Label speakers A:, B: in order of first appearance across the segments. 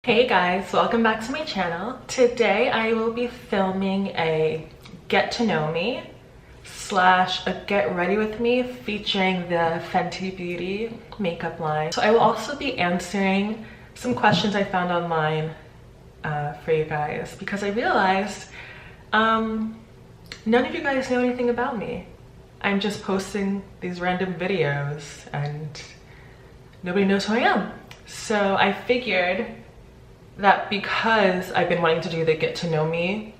A: Hey guys, welcome back to my channel. Today I will be filming a get to know me slash a get ready with me featuring the Fenty Beauty makeup line. So I will also be answering some questions I found online for you guys because I realized none of you guys know anything about me. I'm just posting these random videos and nobody knows who I am. So I figured that because I've been wanting to do the get to know me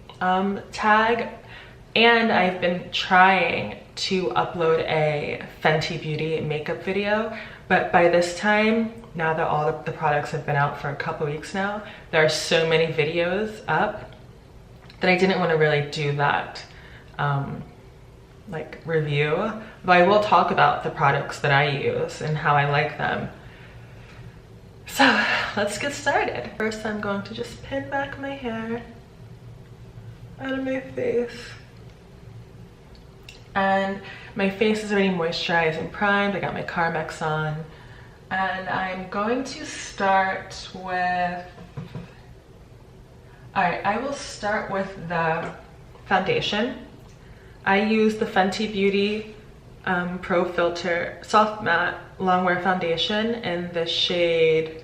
A: tag, and I've been trying to upload a Fenty Beauty makeup video, but by this time, now that all the products have been out for a couple weeks now, there are so many videos up that I didn't want to really do that like review, but I will talk about the products that I use and how I like them. So let's get started. First, I'm going to just pin back my hair out of my face. And my face is already moisturized and primed. I got my Carmex on. And I'm going to start with, I will start with the foundation. I use the Fenty Beauty Pro Filter Soft Matte Longwear Foundation in the shade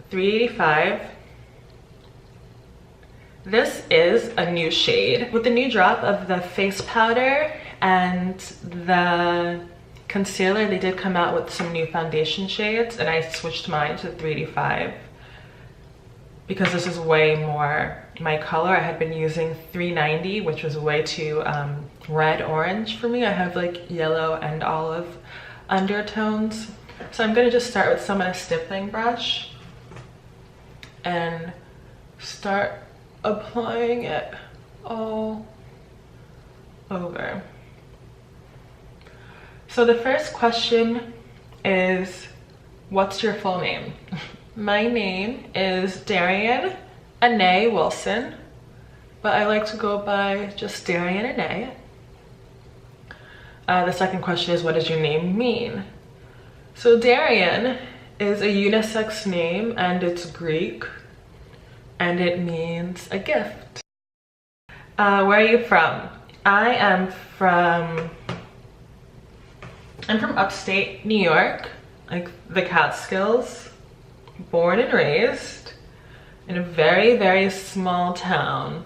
A: 385. This is a new shade. With the new drop of the face powder and the concealer, they did come out with some new foundation shades, and I switched mine to 385 because this is way more my color. I had been using 390, which was way too red orange for me. I have like yellow and olive undertones. So I'm gonna just start with some on a stippling brush and start applying it all over. So the first question is, what's your full name? My name is Darian Anae Wilson, but I like to go by just Darian Anae. The second question is, what does your name mean? So Darian is a unisex name, and it's Greek, and it means a gift. Where are you from? I'm from upstate New York, like the Catskills, born and raised in a very, very small town.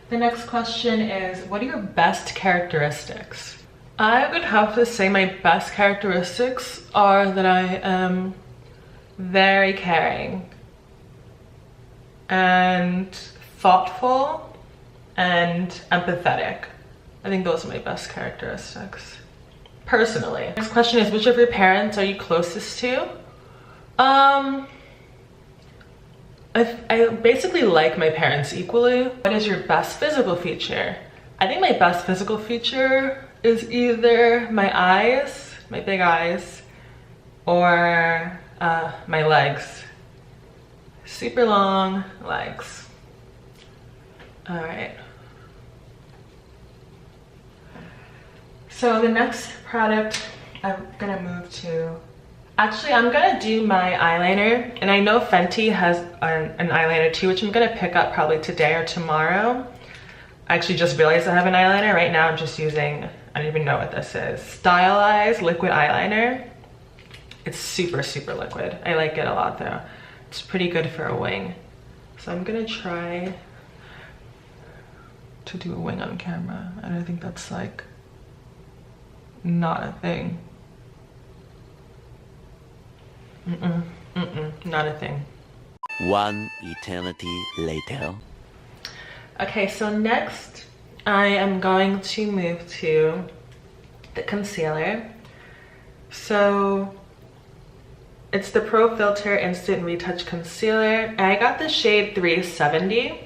A: The next question is, what are your best characteristics? I would have to say my best characteristics are that I am very caring and thoughtful and empathetic. I think those are my best characteristics, personally. Next question is, which of your parents are you closest to? I basically like my parents equally. What is your best physical feature? I think my best physical feature is either my eyes, my big eyes, or my legs. Super long legs. All right. So the next product I'm gonna move to, actually I'm gonna do my eyeliner, and I know Fenty has an eyeliner too, which I'm gonna pick up probably today or tomorrow. I actually just realized I have an eyeliner. Right now I'm just using, I don't even know what this is, Stylized liquid eyeliner. It's super, super liquid. I like it a lot though. It's pretty good for a wing. So I'm gonna try to do a wing on camera. I don't think that's like not a thing. Not a thing.
B: One eternity later.
A: Okay, so next I am going to move to the concealer. So it's the Pro Filter Instant Retouch Concealer. I got the shade 370.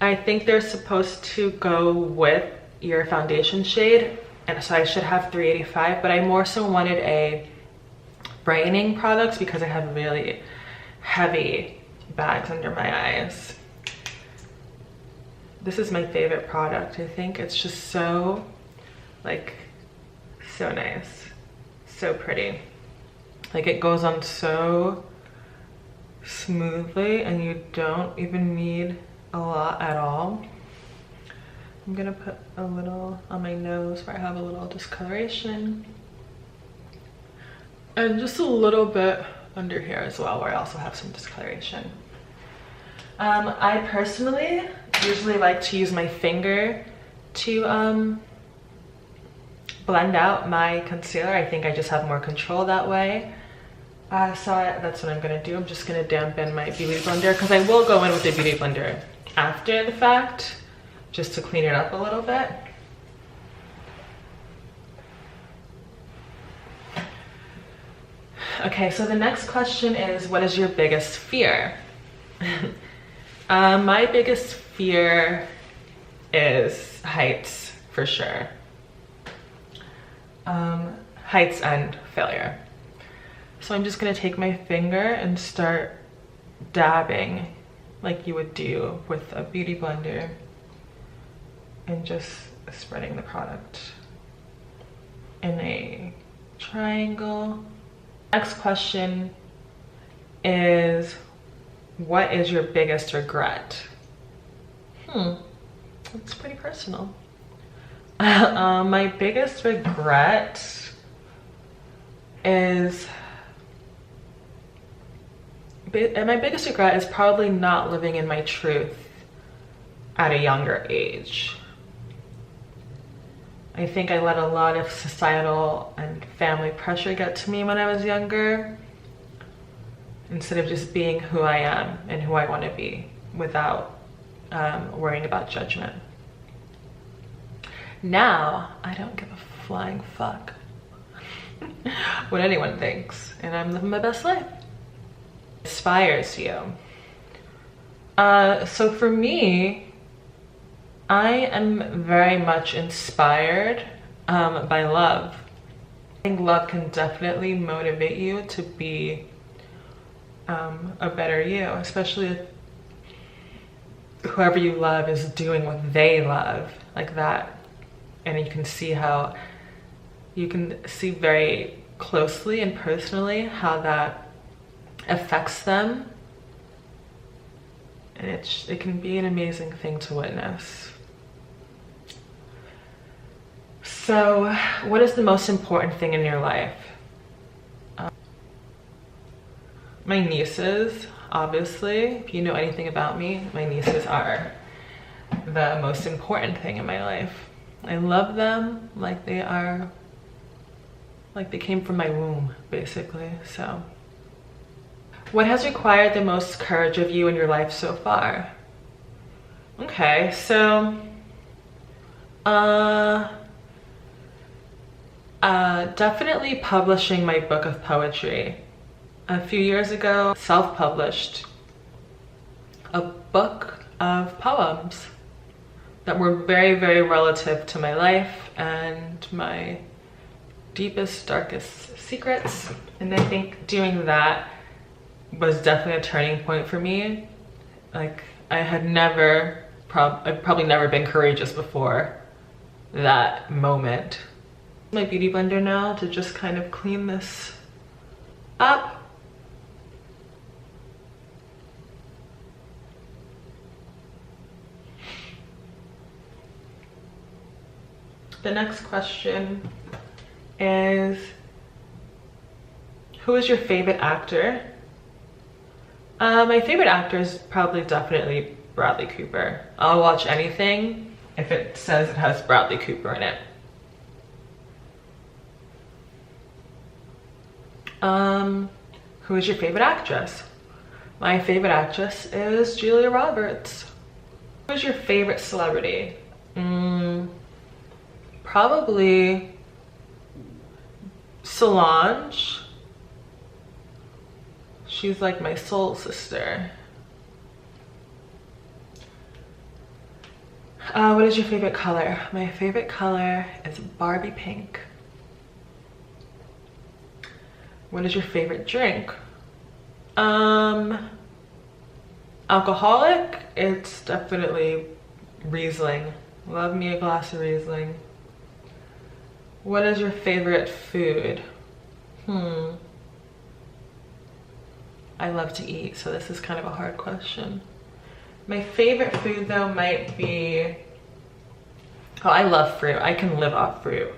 A: I think they're supposed to go with your foundation shade, and so I should have 385, but I more so wanted a brightening product because I have really heavy bags under my eyes. This is my favorite product. I think it's just so like So nice, so pretty. Like it goes on so smoothly and you don't even need a lot at all. I'm gonna put a little on my nose where I have a little discoloration. And just a little bit under here as well where I also have some discoloration. I personally usually like to use my finger to blend out my concealer. I think I just have more control that way. That's what I'm gonna do. I'm just gonna dampen my beauty blender because I will go in with the beauty blender after the fact just to clean it up a little bit. Okay, so the next question is, what is your biggest fear? My biggest fear is heights, for sure. Heights and failure. So I'm just gonna take my finger and start dabbing like you would do with a beauty blender and just spreading the product in a triangle. Next question is, what is your biggest regret? That's pretty personal. My biggest regret is probably not living in my truth at a younger age. I think I let a lot of societal and family pressure get to me when I was younger, instead of just being who I am and who I want to be without worrying about judgment. Now, I don't give a flying fuck what anyone thinks, and I'm living my best life. Inspires you. So for me, I am very much inspired by love. I think love can definitely motivate you to be a better you, especially if whoever you love is doing what they love, like that. And you can see very closely and personally how that affects them. And it can be an amazing thing to witness. So, what is the most important thing in your life? My nieces, obviously. If you know anything about me, my nieces are the most important thing in my life. I love them like they came from my womb, basically. So, what has required the most courage of you in your life so far? Okay, so definitely publishing my book of poetry. A few years ago, self-published a book of poems that were very, very relative to my life and my deepest, darkest secrets. And I think doing that was definitely a turning point for me. Like, I had I've probably never been courageous before that moment. My beauty blender now to just kind of clean this up. The next question is, who is your favorite actor? My favorite actor is probably definitely Bradley Cooper. I'll watch anything if it says it has Bradley Cooper in it. Who is your favorite actress? My favorite actress is Julia Roberts. Who is your favorite celebrity? Probably Solange. She's like my soul sister. What is your favorite color? My favorite color is Barbie pink. What is your favorite drink? Alcoholic, it's definitely Riesling. Love me a glass of Riesling. What is your favorite food? I love to eat, so this is kind of a hard question. My favorite food though might be, oh, I love fruit. I can live off fruit.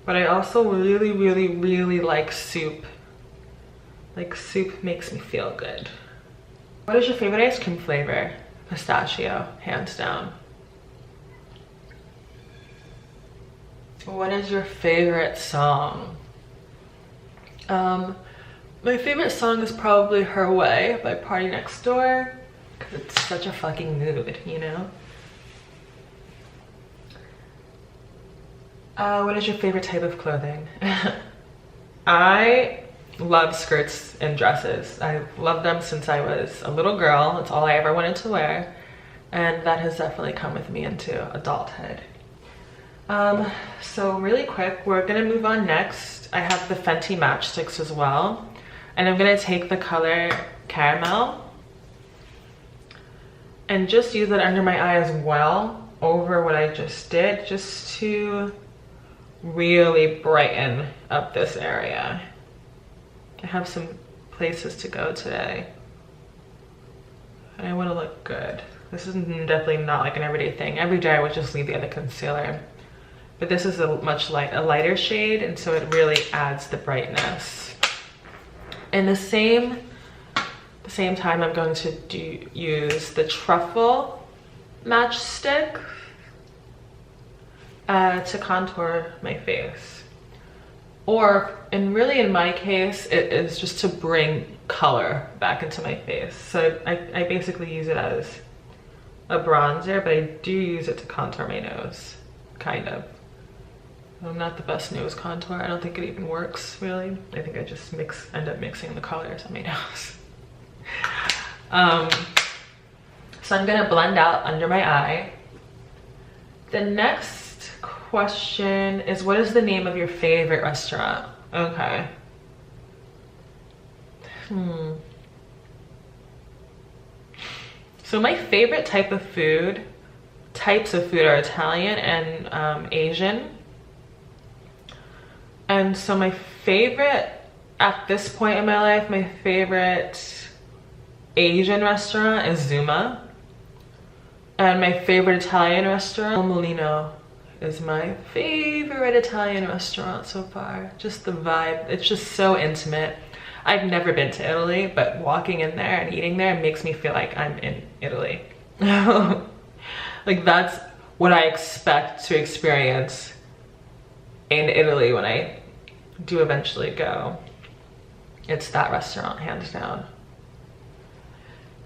A: But I also really, really, really like soup. Like soup makes me feel good. What is your favorite ice cream flavor? Pistachio, hands down. What is your favorite song? My favorite song is probably Her Way by Party Next Door, because it's such a fucking mood, you know? What is your favorite type of clothing? I love skirts and dresses. I love them since I was a little girl. It's all I ever wanted to wear. And that has definitely come with me into adulthood. So really quick, we're gonna move on next. I have the Fenty matchsticks as well. And I'm gonna take the color Caramel and just use it under my eye as well, over what I just did, just to really brighten up this area. I have some places to go today and I want to look good. This is definitely not like an everyday thing. Every day I would just leave the other concealer, but this is a lighter shade, and so it really adds the brightness. In the same time, I'm going to use the Truffle matchstick to contour my face. And really in my case, it is just to bring color back into my face. So I basically use it as a bronzer, but I do use it to contour my nose, kind of. I'm not the best nose contour. I don't think it even works, really. I think I just end up mixing the colors on my nose. So I'm gonna blend out under my eye. The next question is, what is the name of your favorite restaurant? Okay. So my favorite types of food are Italian and Asian. And so my favorite, at this point in my life, my favorite Asian restaurant is Zuma. And my favorite Italian restaurant, Il Mulino, is my favorite Italian restaurant so far. Just the vibe, it's just so intimate. I've never been to Italy, but walking in there and eating there makes me feel like I'm in Italy. Like that's what I expect to experience in Italy when I do eventually go. It's that restaurant, hands down.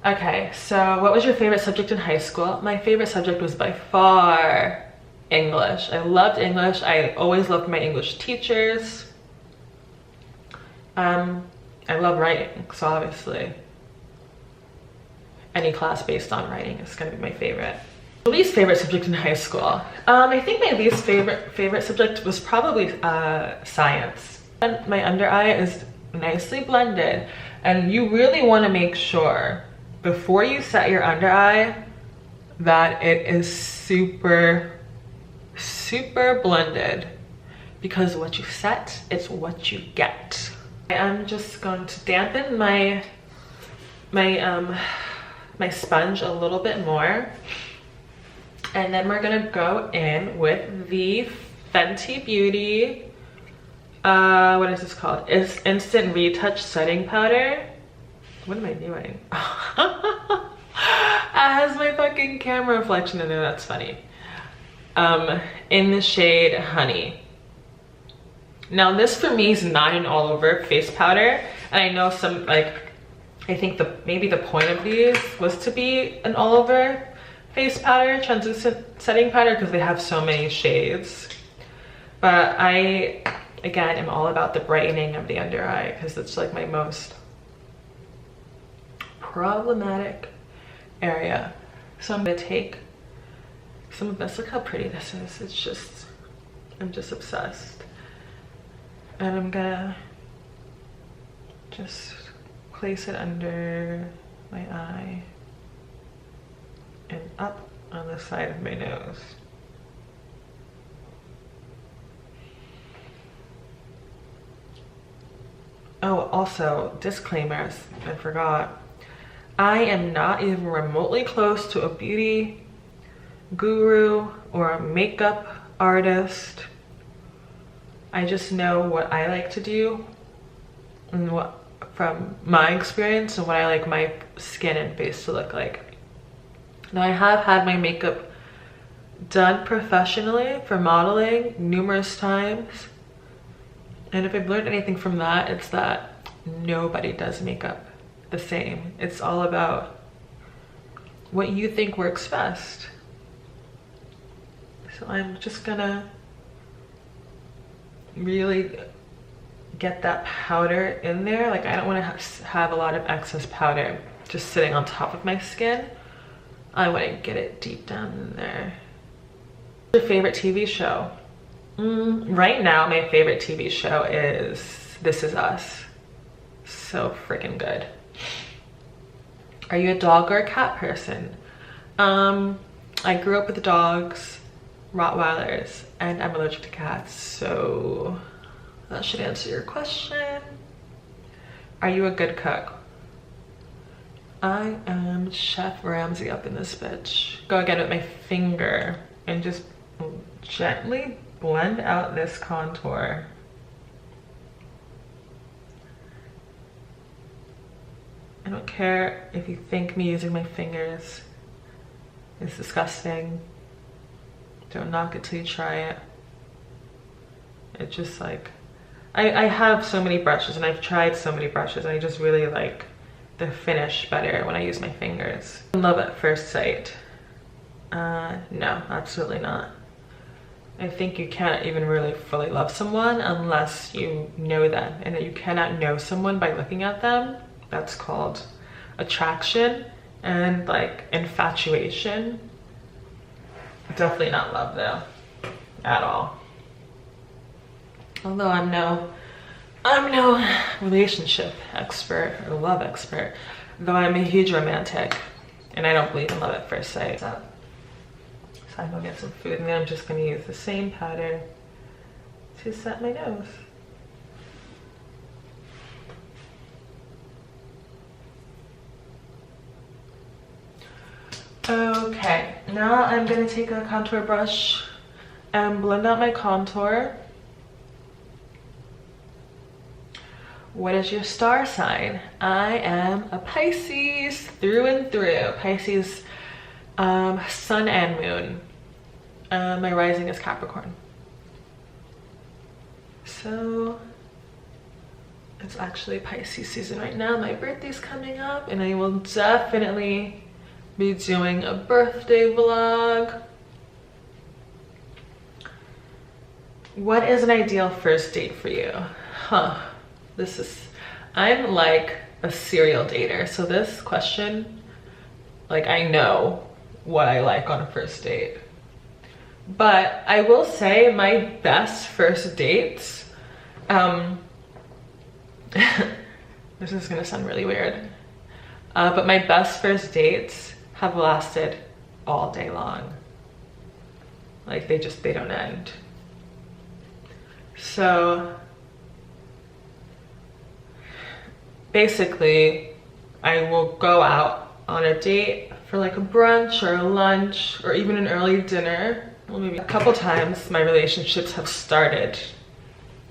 A: Okay, so what was your favorite subject in high school? My favorite subject was by far English. I loved English. I always loved my English teachers. I love writing, so obviously any class based on writing is gonna be my favorite. Least favorite subject in high school. I think my least favorite subject was probably science. And my under eye is nicely blended, and you really want to make sure before you set your under eye that it is super blended, because what you set is what you get. I'm just going to dampen my sponge a little bit more. And then we're gonna go in with the Fenty Beauty, what is this called? It's Instant Retouch Setting Powder. What am I doing? It has my fucking camera reflection in there, that's funny. In the shade Honey. Now this for me is not an all over face powder. And I know some, like, I think maybe the point of these was to be an all over face powder, translucent setting powder, because they have so many shades. But I, again, am all about the brightening of the under eye, because it's like my most problematic area. So I'm gonna take some of this. Look how pretty this is. It's just, I'm just obsessed. And I'm gonna just place it under my eye and up on the side of my nose. Oh, also, disclaimers, I forgot. I am not even remotely close to a beauty guru or a makeup artist. I just know what I like to do and what, from my experience, and what I like my skin and face to look like. Now, I have had my makeup done professionally for modeling numerous times, and if I've learned anything from that, it's that nobody does makeup the same. It's all about what you think works best. So I'm just gonna really get that powder in there. Like, I don't want to have a lot of excess powder just sitting on top of my skin. I want to get it deep down in there. Your favorite TV show? Right now, my favorite TV show is This Is Us. So freaking good. Are you a dog or a cat person? I grew up with dogs, Rottweilers, and I'm allergic to cats, so that should answer your question. Are you a good cook? I am Chef Ramsay up in this bitch. Go again with my finger and just gently blend out this contour. I don't care if you think me using my fingers is disgusting. Don't knock it till you try it. It's just like, I have so many brushes and I've tried so many brushes, and I just really like the finish better when I use my fingers. Love at first sight. No, absolutely not. I think you can't even really fully love someone unless you know them, and that you cannot know someone by looking at them. That's called attraction and like infatuation. Definitely not love though, at all. Although I'm no relationship expert or love expert, though I'm a huge romantic, and I don't believe in love at first sight. So I'm gonna get some food, and then I'm just gonna use the same powder to set my nose. Okay, now I'm gonna take a contour brush and blend out my contour. What is your star sign? I am a Pisces through and through. Pisces, sun and moon. My rising is Capricorn. So it's actually Pisces season right now. My birthday's coming up, and I will definitely be doing a birthday vlog. What is an ideal first date for you? I'm like a serial dater, so this question, like, I know what I like on a first date. But I will say my best first dates, this is gonna sound really weird, but my best first dates have lasted all day long. Like, they don't end. So basically, I will go out on a date for like a brunch or a lunch or even an early dinner. Well, maybe a couple times my relationships have started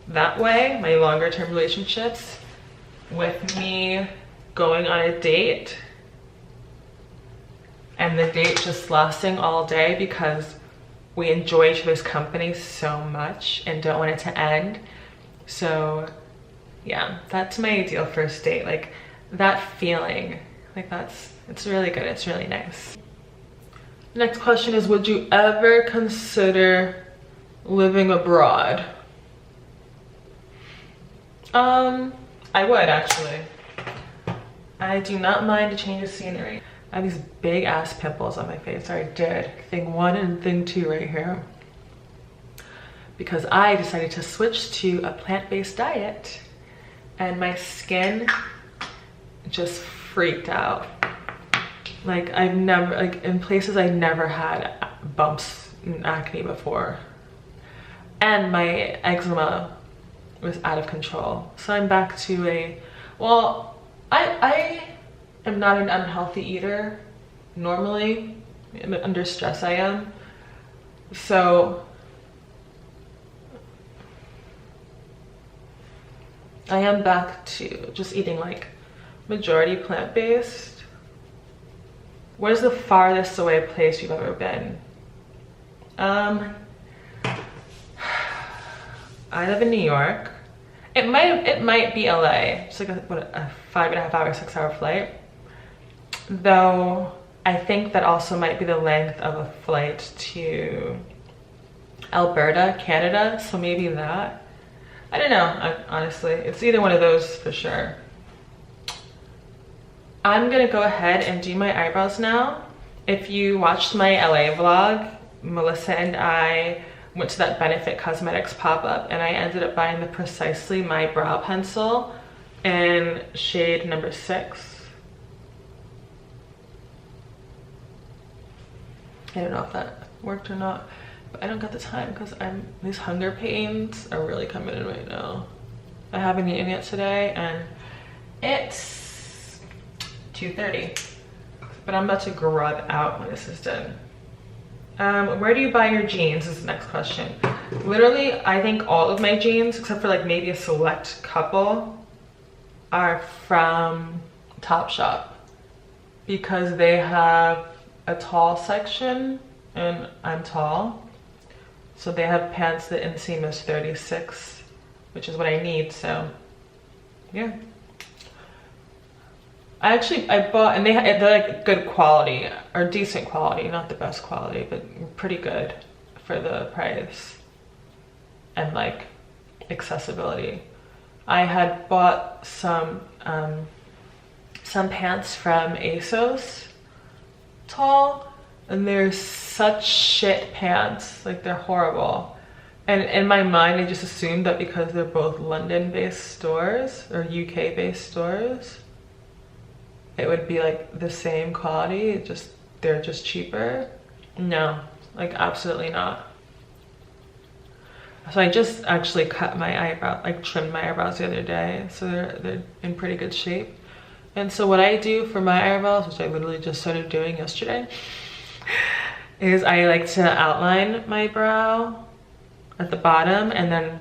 A: that way, my longer term relationships, with me going on a date and the date just lasting all day because we enjoy each other's company so much and don't want it to end. So yeah, that's my ideal first date. Like, that feeling, like, it's really good. It's really nice. Next question is, would you ever consider living abroad? I would, actually. I do not mind a change of scenery. I have these big ass pimples on my face, or I did. Thing 1 and thing 2 right here. Because I decided to switch to a plant-based diet, and my skin just freaked out. Like, in places I never had bumps and acne before. And my eczema was out of control. So I'm back to a, well, I am not an unhealthy eater normally. Under stress I am. So I am back to just eating like majority plant-based. What is the farthest away place you've ever been? I live in New York. It might be LA. It's like a 5.5 hour, 6 hour flight. Though I think that also might be the length of a flight to Alberta, Canada. So maybe that. I don't know, honestly. It's either one of those for sure. I'm gonna go ahead and do my eyebrows now. If you watched my LA vlog, Melissa and I went to that Benefit Cosmetics pop-up and I ended up buying the Precisely My Brow Pencil in shade number 6. I don't know if that worked or not, but I don't got the time because these hunger pains are really coming in right now. I haven't eaten yet today and it's 2:30, but I'm about to grub out when this is done. Where do you buy your jeans is the next question. Literally, I think all of my jeans, except for like maybe a select couple, are from Topshop because they have a tall section and I'm tall. So they have pants that inseam is 36, which is what I need, so yeah. I bought, and they're like good quality, or decent quality, not the best quality, but pretty good for the price and like accessibility. I had bought some pants from ASOS tall, and they're such shit pants, like they're horrible. And in my mind, I just assumed that because they're both London-based stores or UK-based stores, it would be like the same quality, they're just cheaper. No, like absolutely not. So I just actually cut my eyebrow, like trimmed my eyebrows the other day, so they're in pretty good shape. And so what I do for my eyebrows, which I literally just started doing yesterday, is I like to outline my brow at the bottom and then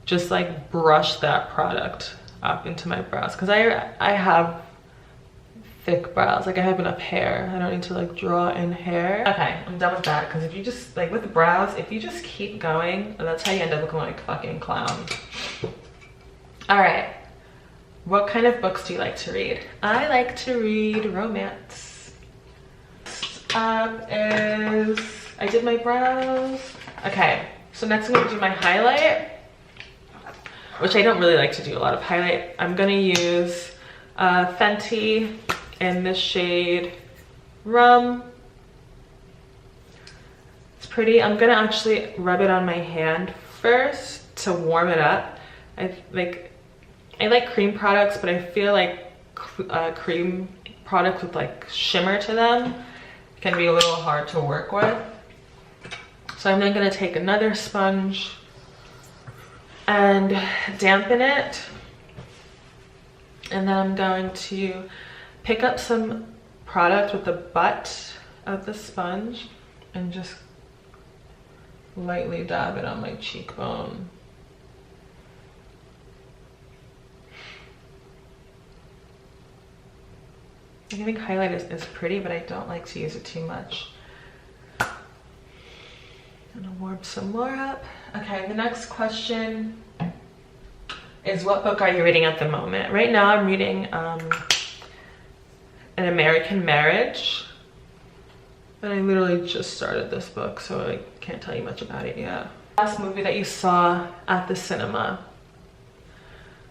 A: just like brush that product up into my brows, because I have thick brows, like I have enough hair. I don't need to like draw in hair. Okay, I'm done with that, because if you just like with brows, if you just keep going, that's how you end up looking like a fucking clown. All right, what kind of books do you like to read? I like to read romance. I did my brows. Okay, so next I'm gonna do my highlight, which I don't really like to do a lot of highlight. I'm gonna use Fenty in this shade Rum. It's pretty. I'm gonna actually rub it on my hand first to warm it up. I like cream products, but I feel like cream products with like shimmer to them can be a little hard to work with. So I'm then gonna take another sponge and dampen it. And then I'm going to pick up some product with the butt of the sponge and just lightly dab it on my cheekbone. I think highlight is pretty, but I don't like to use it too much. I'm gonna warm some more up. Okay, the next question is, what book are you reading at the moment? Right now I'm reading An American Marriage, and I literally just started this book, so I can't tell you much about it yet. Last movie that you saw at the cinema?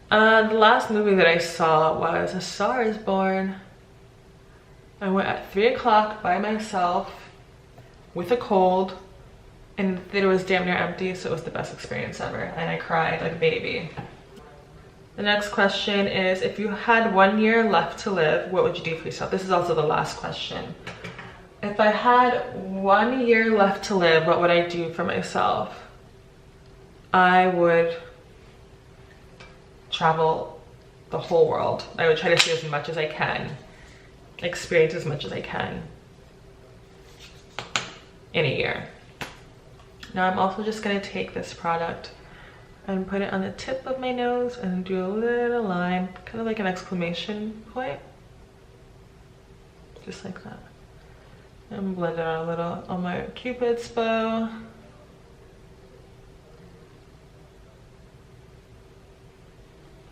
A: The last movie that I saw was A Star is Born. I went at 3 o'clock by myself with a cold, and the theater was damn near empty, so it was the best experience ever, and I cried like a baby. The next question is, if you had 1 year left to live, what would you do for yourself? This is also the last question. If I had 1 year left to live, what would I do for myself? I would travel the whole world. I would try to see as much as I can, experience as much as I can in a year. Now I'm also just gonna take this product and put it on the tip of my nose and do a little line, kind of like an exclamation point. Just like that. And blend it out a little on my Cupid's bow.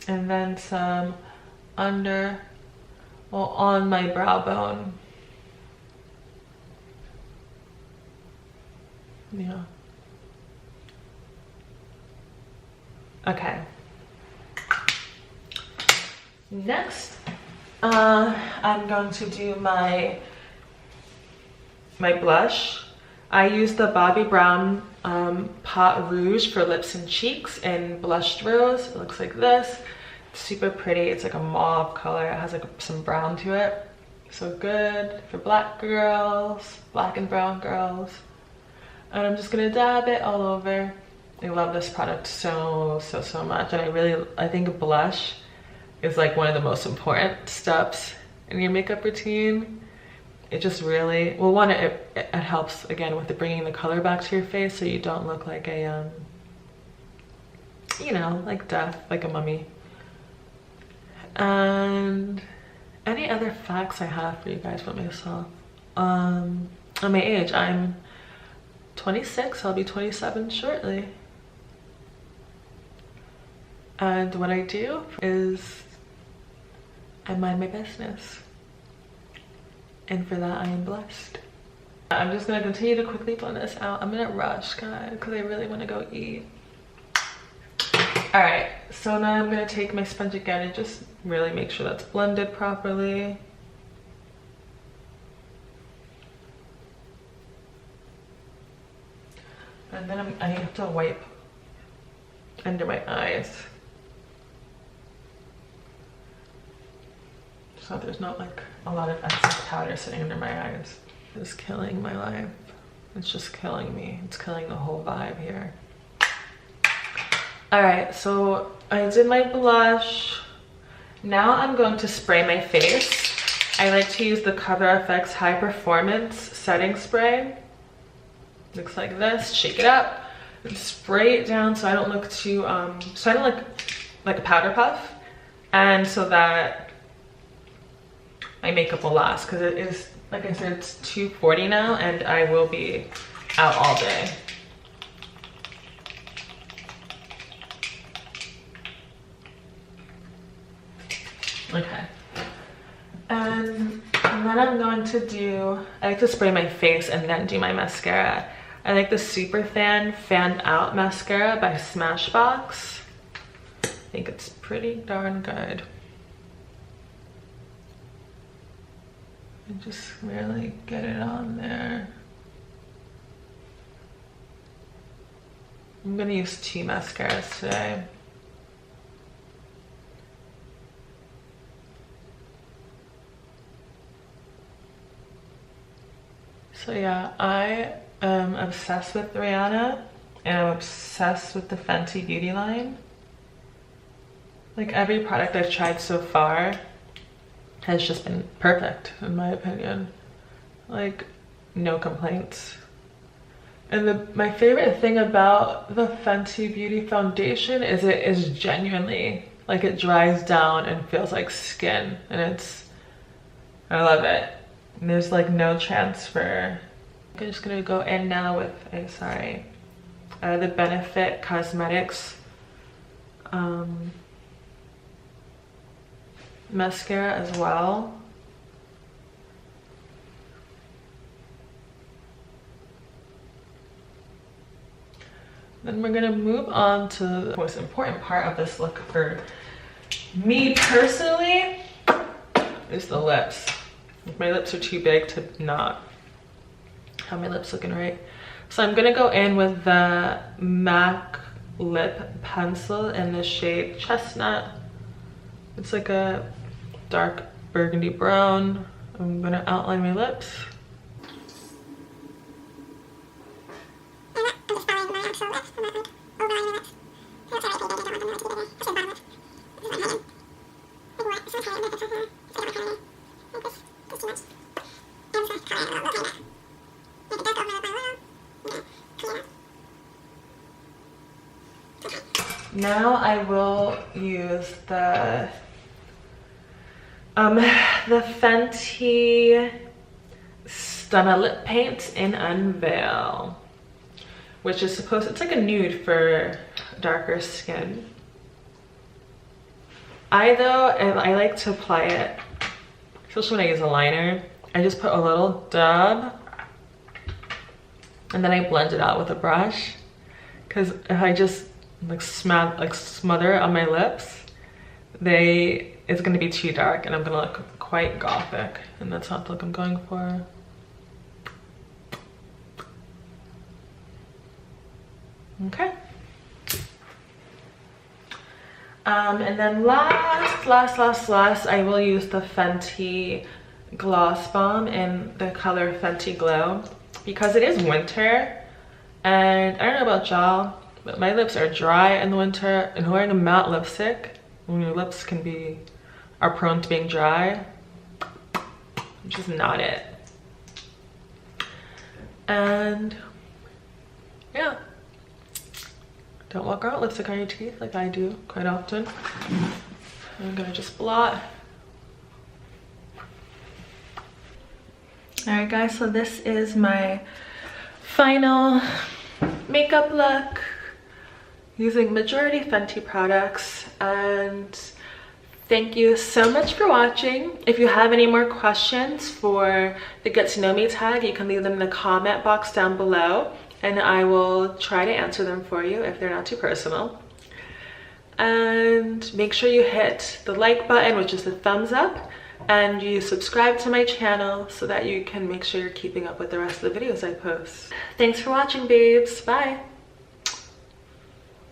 A: And then some on my brow bone. Yeah. Okay. Next, I'm going to do my blush. I use the Bobbi Brown Pot Rouge for lips and cheeks in Blushed Rose. It looks like this. It's super pretty. It's like a mauve color. It has like some brown to it. So good for black girls, black and brown girls. And I'm just gonna dab it all over. I love this product so much. And I think blush is like one of the most important steps in your makeup routine. It just really, well, one, it helps again with bringing the color back to your face so you don't look like a, you know, like death, like a mummy. And any other facts I have for you guys about myself? On my age, I'm 26, I'll be 27 shortly. And what I do is I mind my business. And for that, I am blessed. I'm just gonna continue to quickly blend this out. I'm gonna rush, guys, because I really wanna go eat. All right, so now I'm gonna take my sponge again and just really make sure that's blended properly. And then I have to wipe under my eyes, so there's not like a lot of excess powder sitting under my eyes. It's killing my life. It's just killing me. It's killing the whole vibe here. All right, so I did my blush. Now I'm going to spray my face. I like to use the Cover FX High Performance Setting Spray. Looks like this. Shake it up and spray it down so I don't look too, so I don't look like a powder puff, and so that my makeup will last, because it is, like I said, it's 2:40 now and I will be out all day. Okay. And then I'm going to do, I like to spray my face and then do my mascara. I like the Super Fan Out Mascara by Smashbox. I think it's pretty darn good. And just really get it on there. I'm gonna use 2 mascaras today. So yeah, I am obsessed with Rihanna and I'm obsessed with the Fenty Beauty line. Like every product I've tried so far has just been perfect in my opinion. Like no complaints. And my favorite thing about the Fenty Beauty foundation is it is genuinely, like it dries down and feels like skin, and I love it. And there's like no transfer. I'm just gonna go in now with the Benefit Cosmetics mascara as well. Then we're gonna move on to the most important part of this look for me personally, is the lips. My lips are too big to not have my lips looking right. So I'm gonna go in with the MAC lip pencil in the shade Chestnut. It's like a dark burgundy brown. I'm gonna outline my lips. Now I will use the Fenty Stunna Lip Paint in Unveil, which is it's like a nude for darker skin. I like to apply it, especially when I use a liner. I just put a little dab and then I blend it out with a brush, because if I just smother it on my lips, it's gonna be too dark and I'm gonna look quite gothic, and that's not the look I'm going for. Okay. And then last, I will use the Fenty Gloss Bomb in the color Fenty Glow, because it is winter, and I don't know about y'all, but my lips are dry in the winter, and wearing a matte lipstick when your lips are prone to being dry, which is not it. And yeah, don't walk around with lipstick on your teeth like I do quite often. I'm gonna just blot. All right guys, so this is my final makeup look using majority Fenty products, and thank you so much for watching. If you have any more questions for the Get to Know Me tag, you can leave them in the comment box down below, and I will try to answer them for you if they're not too personal. And make sure you hit the like button, which is the thumbs up, and you subscribe to my channel so that you can make sure you're keeping up with the rest of the videos I post. Thanks for watching, babes. Bye.